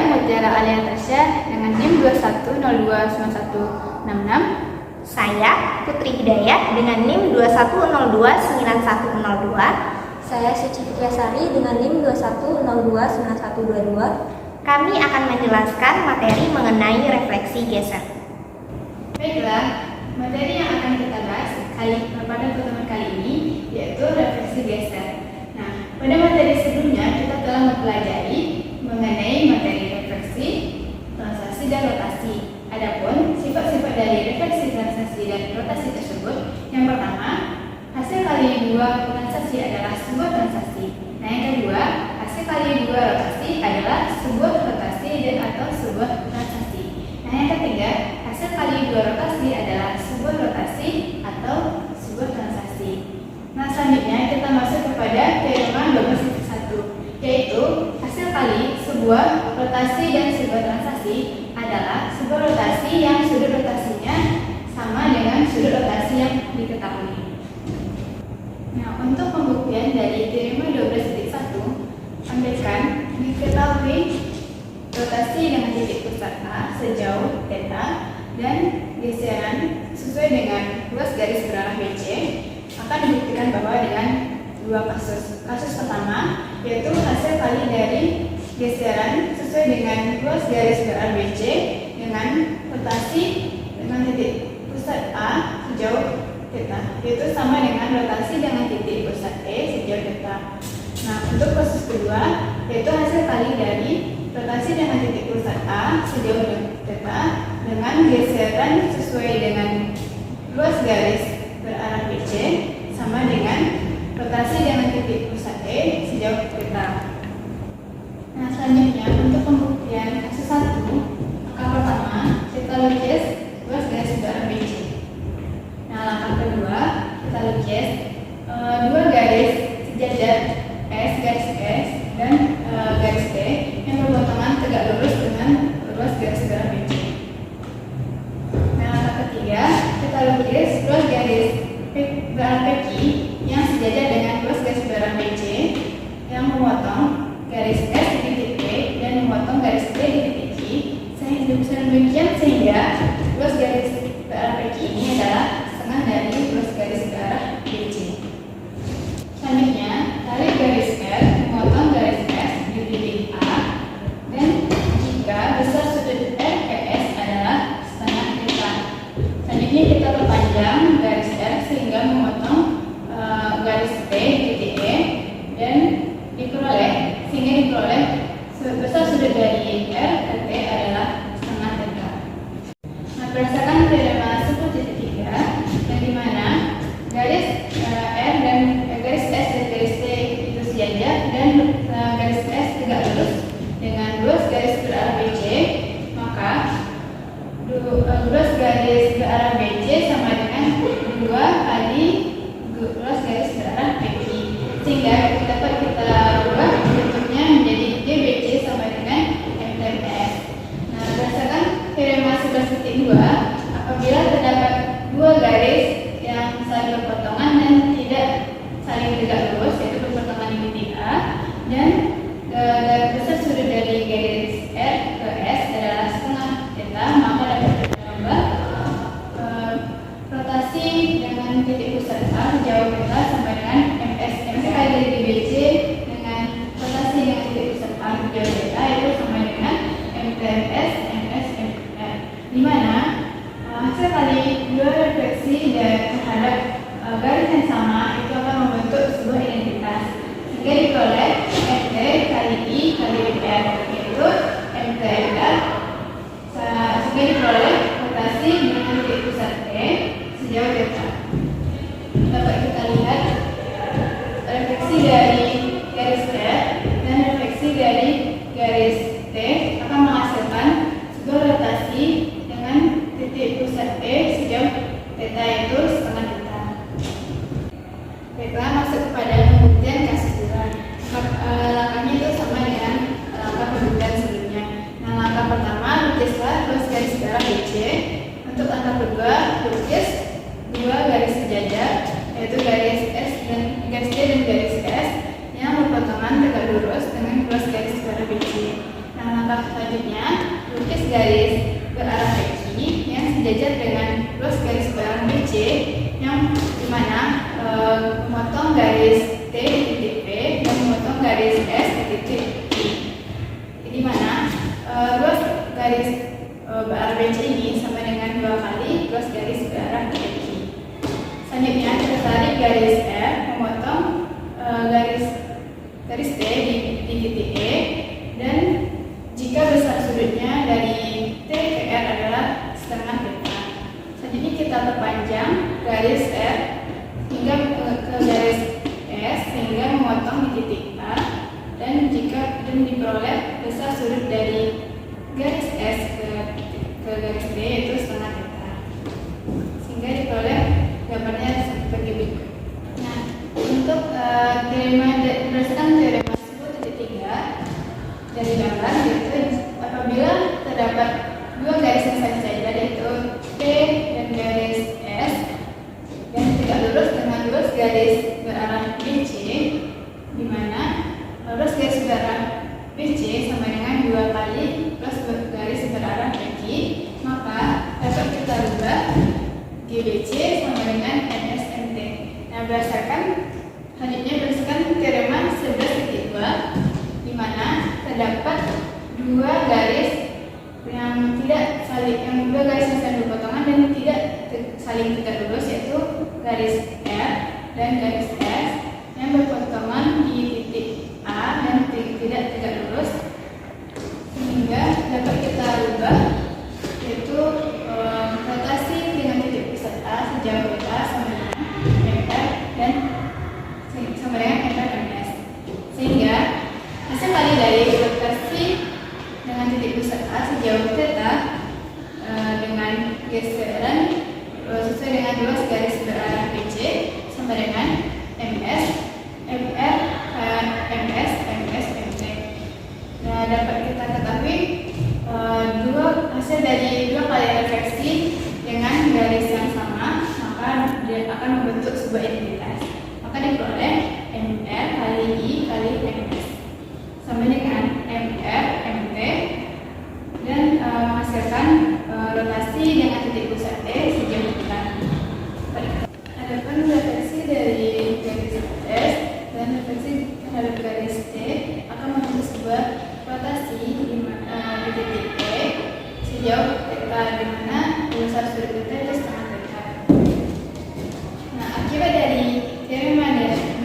Mutiara Alia Tasya dengan NIM 21029166. Saya Putri Hidayat dengan NIM 21029102. Saya Suci Fitriasari dengan NIM 21029122. Kami akan menjelaskan materi mengenai refleksi geser. Baiklah, materi yang akan kita bahas pada pertemuan kali ini yaitu refleksi geser. Nah, pada materi sebelumnya kita telah mempelajari mengenai materi refleksi, translasi, dan rotasi. Adapun sifat-sifat dari refleksi, translasi, dan rotasi tersebut, yang pertama, hasil kali dua translasi adalah sebuah translasi. Nah, yang kedua, hasil kali dua rotasi adalah sebuah rotasi dan atau sebuah translasi. Nah, yang ketiga, hasil kali dua rotasi adalah sebuah rotasi atau sebuah translasi. Nah, selanjutnya kita masuk kepada teorema 12.1, yaitu hasil kali sebuah rotasi dan sebuah translasi adalah sebuah rotasi yang sudut rotasinya sama dengan sudut rotasi yang diketahui. Nah, untuk pembuktian dari teorema 12.1, andaikan diketahui rotasi dengan titik pusat A sejauh θ dan geseran sesuai dengan luas garis berarah BC, akan dibuktikan bahwa dengan dua kasus. Kasus pertama yaitu hasil kali dari geseran sesuai dengan luas garis berarah BC dengan rotasi dengan titik pusat A sejauh θ, yaitu sama dengan rotasi dengan titik pusat E sejauh θ. Nah, untuk kasus kedua yaitu hasil kali dari rotasi dengan titik pusat A sejauh θ dengan geseran sesuai dengan luas garis berarah BC sama dengan rotasi dengan titik pusat E sejauh θ. Nah, selanjutnya untuk pembuktian kasus 1, langkah pertama kita lukis luas garis berarah BC. Nah, langkah kedua kita lukis dua garis sejajar S garis S dan garis T yang berpotongan tegak lurus dengan luas garis berarah BC. Nah, langkah ketiga kita lukis luas garis berarah PQ yang sejajar dengan luas garis berarah BC yang memotong garis S di titik P dan memotong garis T di titik Q. Demikian sehingga luas garis berarah PQ ini adalah setengah dari luas garis berarah BC. Selanjutnya, tarik garis R memotong garis S di titik A, dan jika besar sudut R ke S adalah setengah θ. Selanjutnya kita perpanjang garis R sehingga memotong garis T di titik E dan diperoleh besar sudut dari R ke T adalah setengah θ. Nah, berdasarkan teorema 10.3 yang dimana garis R dan garis S dan garis T itu sejajar dan garis S tegak lurus dengan luas garis berarah BC, maka luas garis berarah BC sama dengan 2 kali luas garis berarah PQ, sehingga dapat kita ubah bentuknya menjadi GBC sama dengan MTS. Nah, berdasarkan teorema 11.2, apabila terdapat dua garis yang saling berpotongan dan tidak saling tegak lurus, yaitu berpotongan di titik A, dan besar sudut dari garis R ke S adalah setengah θ, maka dapat kita ubah rotasi dengan titik pusat A sejauh θ sama dengan MS kali dari GBC dengan rotasi dengan titik pusat A sejauh θ itu sama dengan MTS MS MR, di mana hasil kali dua refleksi terhadap garis yang sama itu akan membentuk sebuah identitas, sehingga diperoleh MT kali I kali MR, yaitu MTR, sehingga diperoleh rotasi dengan titik pusat E sejauh θ. Dapat kita lihat refleksi dari garis R dan refleksi dari garis T akan menghasilkan sebuah rotasi dengan titik pusat E sejauh θ itu setengah θ. Baiklah, masuk kepada pembuktian kasus 2. Langkahnya itu sama dengan langkah pembuktian sebelumnya. Nah, langkah pertama lukislah luas garis berarah BC. Untuk langkah kedua lukis dua garis sejajar, yaitu garis S dan garis T dan garis S yang berpotongan tegak lurus dengan luas garis berarah BC. Nah, langkah Selanjutnya, lukis garis berarah PQ yang sejajar dengan ruas garis berarah BC yang dimana memotong garis T di titik P dan memotong garis S di titik I. Di mana ruas garis berarah BC ini sama dengan 2 kali ruas garis berarah PQ. Selanjutnya, kita tarik garis F memotong garis T di titik E, dan jika besar sudutnya dari T ke R adalah setengah beta. Selanjutnya kita perpanjang garis F hingga ke garis S sehingga memotong di titik A, dan diperoleh besar sudut dari garis S ke garis D yaitu setengah beta, sehingga diperoleh gambarnya seperti berikut. Nah, untuk berdasarkan teorema tersebut titik 3 dari gambar, yaitu apabila terdapat dua garis yang saling sejajar yaitu T dan garis S dan tidak lurus dengan lurus garis berarah BC, di mana lurus garis berarah BC sama dengan 2 kali lurus garis berarah PQ, maka dapat kita rubah GBC sama dengan NSMT. Nah, berdasarkan teorema 11.2, di mana terdapat dua garis yang saling berpotongan dan tidak saling tegak lurus, yaitu garis R dan garis S yang berpotongan di titik A dan tidak tegak lurus, sehingga dapat kita rubah yaitu rotasi dengan titik pusat A sejauh beta sama dengan MR dan sama dengan MRMS, sehingga hasil kali dari rotasi dengan titik pusat A sejauh theta dengan geseran sesuai dengan ruas garis berarah BC sama dengan MS, MR, MS, MS, MT. Nah, dapat kita ketahui hasil dari dua kali refleksi dengan garis yang sama, maka dia akan membentuk sebuah identitas. Maka diperoleh MR kali I kali MS sama dengan MR, MT, dan menghasilkan rotasi dengan titik pusat T sejauh theta. Adapun refleksi dari garis S dan refleksi terhadap garis T akan membentuk sebuah rotasi di titik T sejauh theta, di mana besar sudut theta itu setengah theta. Nah, akibat dari teorema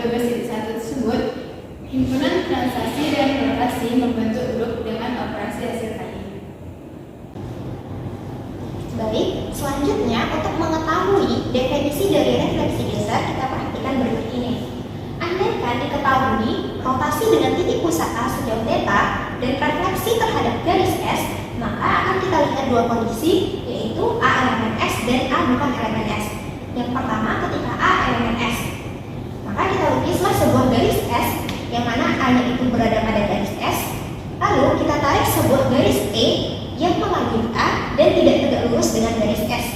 12.1 tersebut, himpunan translasi dan rotasi membentuk grup dengan operasi hasil kali. Baik, selanjutnya untuk mengetahui definisi dari refleksi geser, kita perhatikan berikut ini. Andaikan diketahui rotasi dengan titik pusat A sejauh theta dan refleksi terhadap garis S, maka akan kita lihat dua kondisi, yaitu A elemen S dan A bukan elemen S. Yang pertama, ketika A elemen S, maka kita lukislah sebuah garis S yang mana A-nya itu berada pada garis S, lalu kita tarik sebuah garis T yang melalui A dan tidak tegak lurus dengan garis S.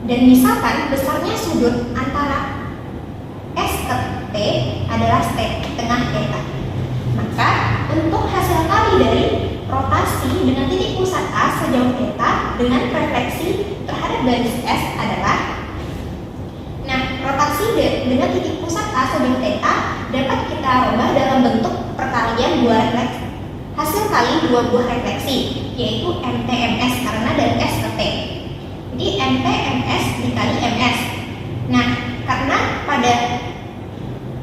Dan misalkan besarnya sudut antara S ke T adalah tengah theta, maka untuk hasil kali dari rotasi dengan titik pusat A sejauh theta dengan refleksi terhadap garis S adalah, nah, rotasi dengan titik pusat A sejauh theta dapat kita ubah dalam bentuk perkalian dua refleksi. Hasil kali dua buah refleksi, yaitu MT MS karena dari S ke T. Jadi MT MS dikali MS. Nah, karena pada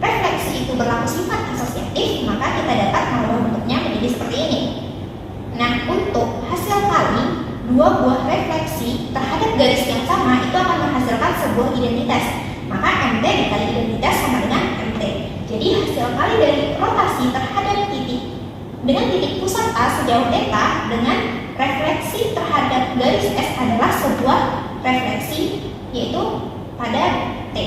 refleksi itu berlaku sifat asosiatif, maka kita dapat mengubah bentuknya menjadi seperti ini. Nah, untuk hasil kali dua buah refleksi terhadap garis yang sama itu akan menghasilkan sebuah identitas. Maka MT dikali identitas sama dengan MT. Jadi hasil kali dari rotasi terhadap dengan titik pusat A sejauh theta dengan refleksi terhadap garis S adalah sebuah refleksi, yaitu pada T.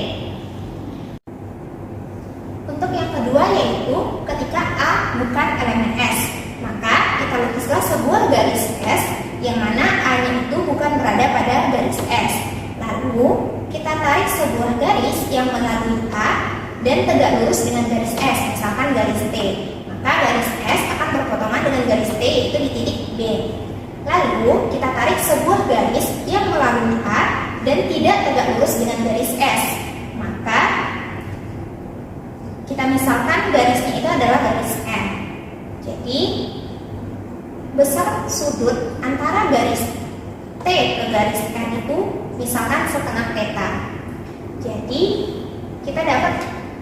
Untuk yang kedua, yaitu ketika A bukan elemen S, maka kita lukislah sebuah garis S yang mana A-nya itu bukan berada pada garis S. Lalu kita tarik sebuah garis yang melalui A dan tegak lurus dengan garis S, misalkan garis T. Maka garis S akan berpotongan dengan dengan garis T yaitu di titik B. Lalu kita tarik sebuah garis yang melalui A dan tidak tegak lurus dengan garis S. Maka kita misalkan garisnya itu adalah garis M. Jadi besar sudut antara garis T ke garis M itu misalkan setengah theta. Jadi kita dapat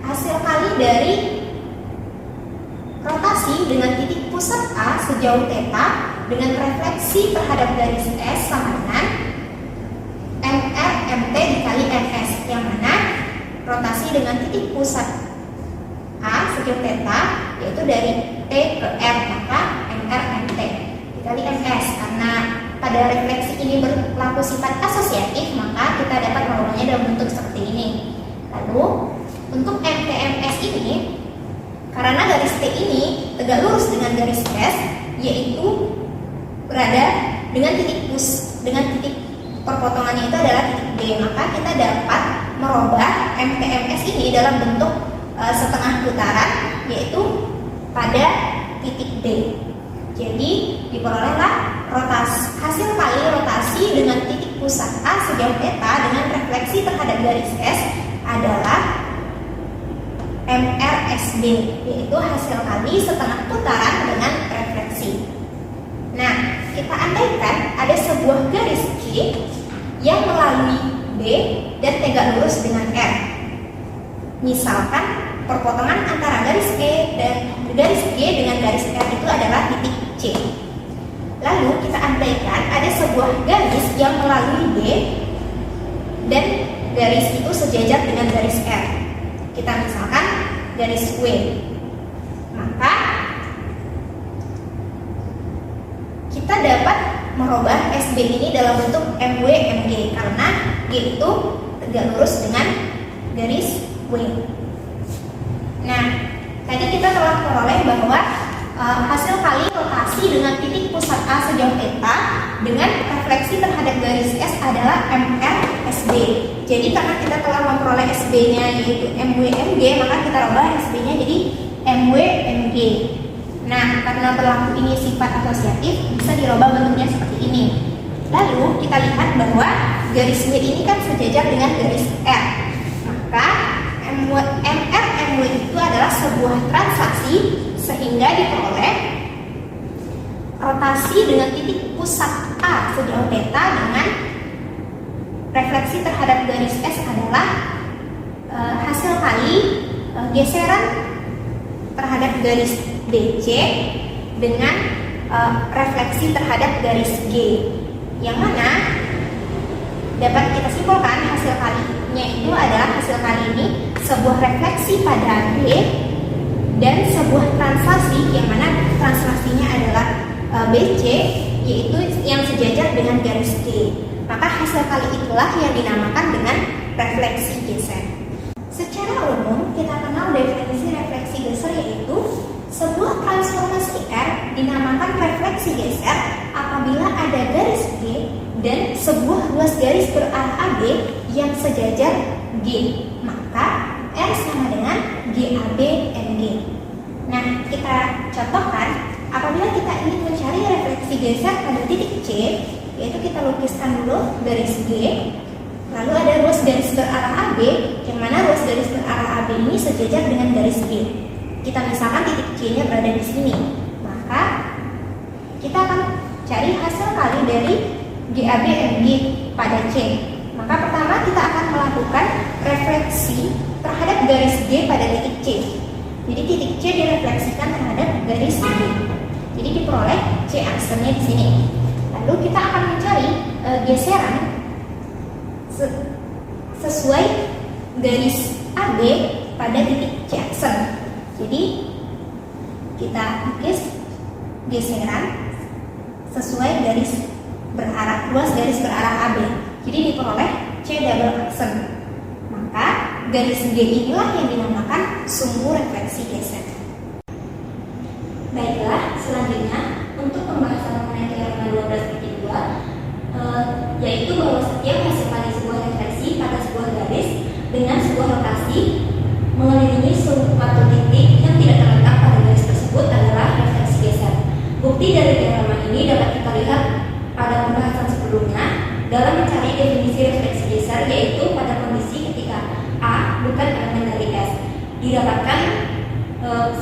hasil kali dari rotasi dengan titik pusat A sejauh theta dengan refleksi terhadap garis S sama dengan MR MT dikali MS, yang mana rotasi dengan titik pusat A sejauh theta yaitu dari T ke M, maka MR MT dikali MS. Karena pada refleksi ini berlaku sifat asosiatif, maka kita dapat merubahnya dalam bentuk seperti ini. Lalu untuk MTMS ini, karena garis T ini tegak lurus dengan garis S, yaitu berada dengan titik perpotongannya itu adalah titik D, maka kita dapat merubah MTMS ini dalam bentuk setengah putaran, yaitu pada titik D. Jadi diperolehlah hasil kali rotasi dengan titik pusat A sejauh theta dengan refleksi terhadap garis S adalah MRSB, yaitu hasil kali setengah putaran dengan refleksi. Nah, kita andaikan ada sebuah garis Q yang melalui B dan tegak lurus dengan R. Misalkan perpotongan antara garis E dan garis G dengan garis R itu adalah titik C. Lalu kita andaikan ada sebuah garis yang melalui B dan garis itu sejajar dengan garis R. Kita misalkan garis W. Maka kita dapat merubah SB ini dalam bentuk MW MG karena G itu tegak lurus dengan garis W. Nah, tadi kita telah memperoleh bahwa hasil kali rotasi dengan titik pusat A sejauh theta dengan refleksi terhadap garis S adalah MRSB. Jadi karena kita telah memperoleh SB-nya yaitu MWMG, maka kita rubah SB-nya jadi MWMG. Nah, karena berlaku ini sifat asosiatif, bisa dirubah bentuknya seperti ini. Lalu kita lihat bahwa garis W ini kan sejajar dengan garis R. Maka MRMW itu adalah sebuah transaksi sehingga diperoleh rotasi dengan titik pusat A sejauh theta dengan refleksi terhadap garis S adalah hasil kali geseran terhadap garis DC dengan refleksi terhadap garis G, yang mana dapat kita simpulkan hasil kalinya itu adalah hasil kali ini sebuah refleksi pada B dan sebuah translasi, yang mana translasinya adalah BC, yaitu yang sejajar dengan garis G. Maka hasil kali itulah yang dinamakan dengan refleksi geser. Secara umum kita kenal definisi refleksi geser yaitu sebuah transformasi R dinamakan refleksi geser apabila ada garis G dan sebuah ruas garis berarah AB yang sejajar G. Maka R sama dengan GAB MG. Nah, kita contohkan apabila kita ingin mencari refleksi geser pada titik C, yaitu kita lukiskan dulu garis G, lalu ada ruas garis berarah AB, yang mana ruas garis berarah AB ini sejajar dengan garis G. Kita misalkan titik C-nya berada di sini, maka kita akan cari hasil kali dari GAB MG pada C. Maka pertama kita akan melakukan refleksi terhadap garis G pada titik C. Jadi titik C direfleksikan terhadap garis G. Jadi diperoleh C aksennya di sini. Lalu kita akan mencari geseran sesuai garis AB pada titik C aksen. Jadi kita lukis geseran sesuai garis berarah, ruas garis berarah AB. Jadi diperoleh C double aksen. Maka garis G inilah yang dinamakan sumbu refleksi geser. Baiklah, selanjutnya untuk pembahasan mengenai teorema 12.2, yaitu bahwa setiap hasil kali sebuah refleksi pada sebuah garis dengan sebuah rotasi mengelilingi suatu titik yang tidak terletak pada garis tersebut adalah refleksi geser. Bukti Bukti dari teorema ini dapat kita lihat pada pembahasan sebelumnya dalam mencari definisi refleksi geser, yaitu pada kondisi ketika A bukan elemen dari S, didapatkan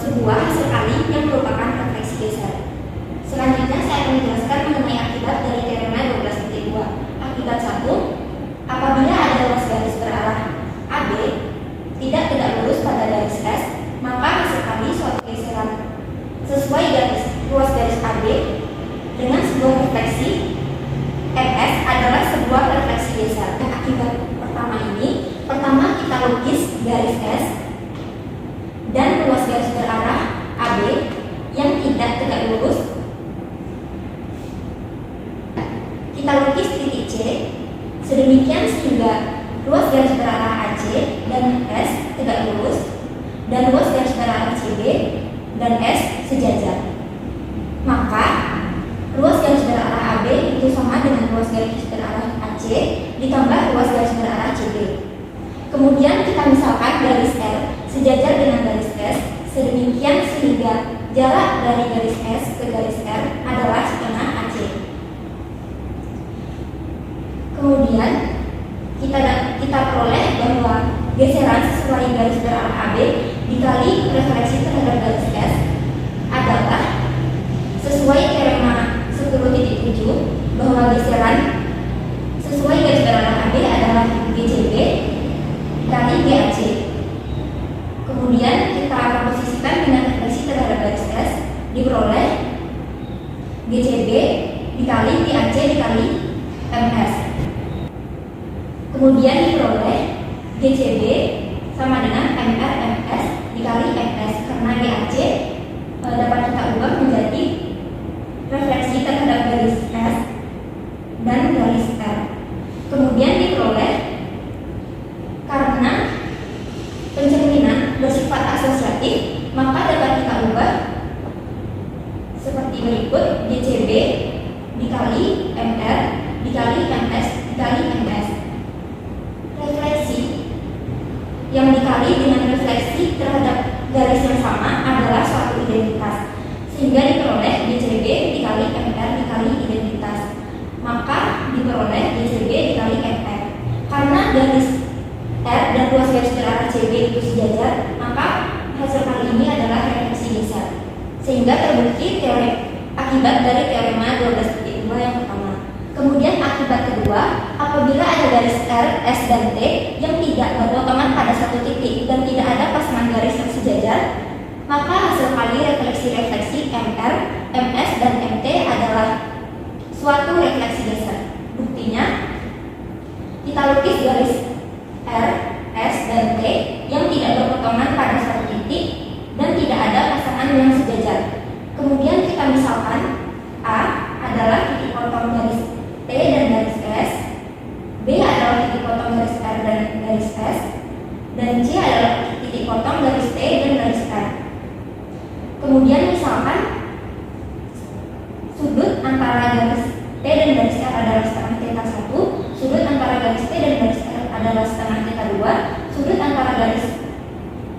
sebuah hasil kali yang merupakan refleksi geser. Selanjutnya saya akan menjelaskan mengenai akibat dari teorema 12.2. Akibat 1, apabila ada ruas garis berarah AB tidak tegak lurus pada garis S, maka hasil kali suatu geseran sesuai ruas garis AB dengan sebuah refleksi MS adalah sebuah refleksi geser. Akibat pertama ini, pertama kita lukis garis S dan ruas garis berarah AB yang tidak tegak lurus. Kita lukis titik C sedemikian sehingga ruas garis berarah AC dan S tegak lurus dan ruas garis berarah CB dan S sejajar. Maka ruas garis berarah AB itu sama dengan ruas garis berarah AC ditambah ruas garis berarah CB. Kemudian kita misalkan garis R sejajar dengan garis S sedemikian sehingga jarak dari garis S ke garis R adalah setengah AC. Kemudian kita peroleh bahwa geseran sesuai garis berarah AB dikali refleksi terhadap garis S adalah sesuai teorema 10.7 bahwa geseran sesuai garis berarah AB adalah GCB kali GAC. Kemudian kita posisikan dengan refleksi terhadap garis S diperoleh GCB dikali GAC dikali MS. Kemudian diperoleh GCB sama dengan MR/MS dikali MS, karena GAC dapat kita ubah menjadi refleksi terhadap garis S dan garis R. Kemudian diperoleh karena pencerminan bersifat asosiatif, maka dapat kita ubah seperti berikut: GCB dikali MR dikali MS dikali MS. Refleksi yang dikali dengan refleksi terhadap garis yang sama adalah suatu identitas, sehingga diperoleh GCB dikali MR dikali identitas, maka diperoleh GCB dikali MR. Karena garis R dan ruas garis berarah CB itu sejajar, maka hasil kali ini adalah refleksi geser, sehingga terbukti akibat dari teorema 12.2 yang pertama. Kemudian akibat kedua, apabila ada garis R, S, dan T yang tidak berpotongan pada satu titik dan tidak ada pasangan garis yang sejajar, maka hasil kali refleksi-refleksi MR, MS, dan MT adalah suatu refleksi geser. Buktinya, kita lukis garis R, S, dan T yang tidak berpotongan pada satu titik dan tidak ada pasangan yang sejajar. Kemudian kita misalkan A adalah titik potong garis T dan garis S, B adalah titik potong garis R dan garis S, dan C adalah titik potong garis T dan garis R. Kemudian misalkan sudut antara garis T dan garis R adalah setengah θ 1, sudut antara garis T dan garis R adalah setengah θ 2, sudut antara garis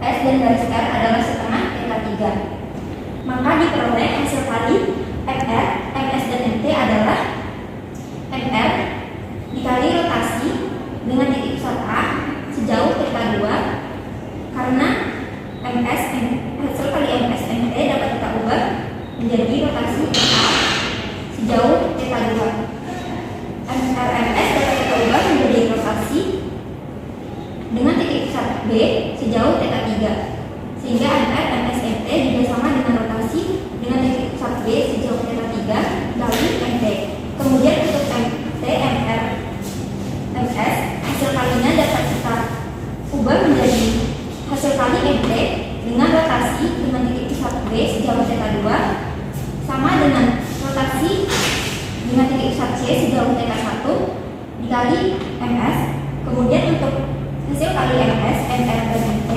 S dan garis R adalah setengah θ 3. Maka diperoleh hasil kali MR, MS, dan MT adalah MR dikali rotasi dengan titik pusat A sejauh θ 2, karena hasil kali MS MT dapat kita ubah menjadi rotasi A sejauh θ 2. MR MS dapat kita ubah menjadi rotasi dengan titik pusat B sejauh θ 3, sehingga MR MS MT juga sama dengan rotasi dengan titik pusat B sejauh θ 3 kali MT. Kemudian untuk MT, MR, MS, hasil kalinya dapat kita ubah menjadi hasil kali MT dengan rotasi dengan titik pusat B sejauh θ 2 sama dengan rotasi dengan titik pusat C sejauh θ 1 dikali MS. Kemudian untuk hasil kali MS, MR, dan MT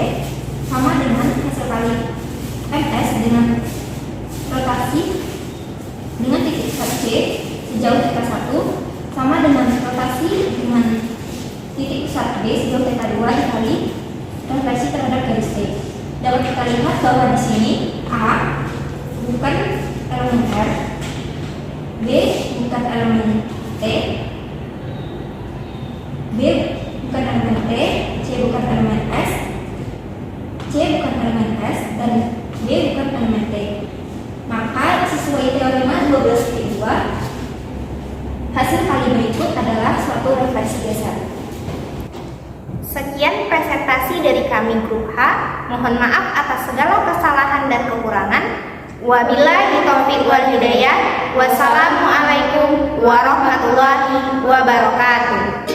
sama dengan hasil kali MS dengan rotasi dengan titik pusat C sejauh θ 1 sama dengan rotasi dengan titik pusat B sejauh θ 2 dikali refleksi terhadap garis T. Dapat kita lihat bahwa di sini A bukan elemen R B bukan elemen T, B bukan elemen T, C bukan elemen S, C bukan elemen S, dan D bukan elemen T. Maka sesuai teorema 12/2, hasil kali berikut adalah suatu refleksi geser. Sekian presentasi dari kami Grup H. Mohon maaf atas segala kesalahan dan kekurangan. Wabillahi taufiq wal hidayah. Wassalamualaikum warahmatullahi wabarakatuh.